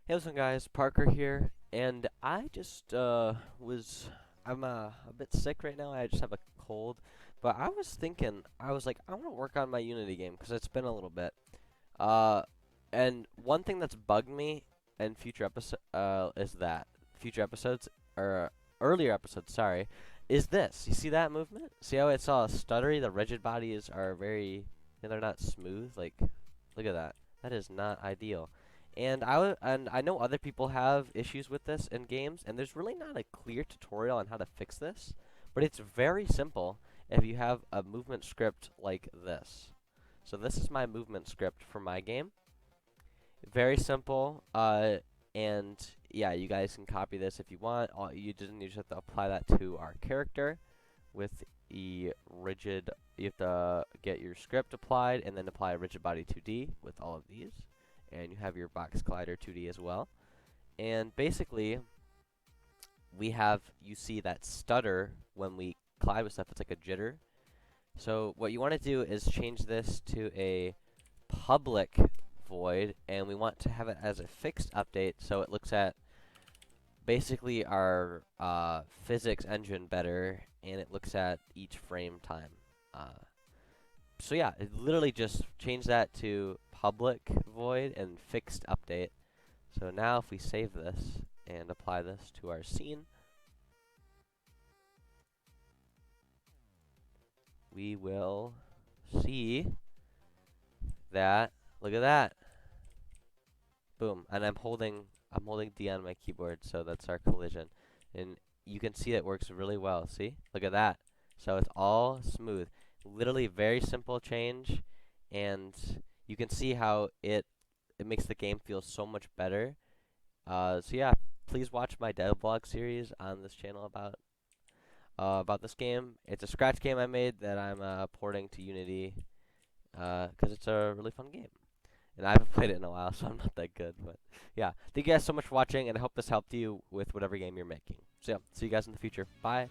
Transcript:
Hey, what's up, guys? Parker here, and I just I'm a bit sick right now. I just have a cold, but I was thinking, I was like, I want to work on my Unity game because it's been a little bit. Uh, and one thing that's bugged me in is that future episodes or earlier episodes, sorry, is this. You see that movement? See how it's all stuttery? The rigid bodies are very, they're not smooth. Like, look at that. That is not ideal. And I know other people have issues with this in games, and there's really not a clear tutorial on how to fix this, but it's very simple if you have a movement script like this. So this is my movement script for my game. Very simple. And yeah, you guys can copy this if you want. You just have to apply that to our character with the rigid. You have to get your script applied and then apply rigid body 2D with all of these, and you have your box collider 2D as well. And basically, you see that stutter when we collide with stuff. It's like a jitter. So what you want to do is change this to a public void, and we want to have it as a fixed update, so it looks at basically our physics engine better, and it looks at each frame time. So yeah, it literally just change that to public void and fixed update. So now if we save this and apply this to our scene, we will see that. Look at that. Boom. And I'm holding D on my keyboard, so that's our collision. And you can see it works really well. See? Look at that. So it's all smooth. Literally very simple change, and you can see how it makes the game feel so much better. So yeah, please watch my devlog series on this channel about this game. It's a scratch game I made that I'm porting to Unity because it's a really fun game. And I haven't played it in a while, so I'm not that good. But yeah, thank you guys so much for watching, and I hope this helped you with whatever game you're making. So yeah, see you guys in the future. Bye.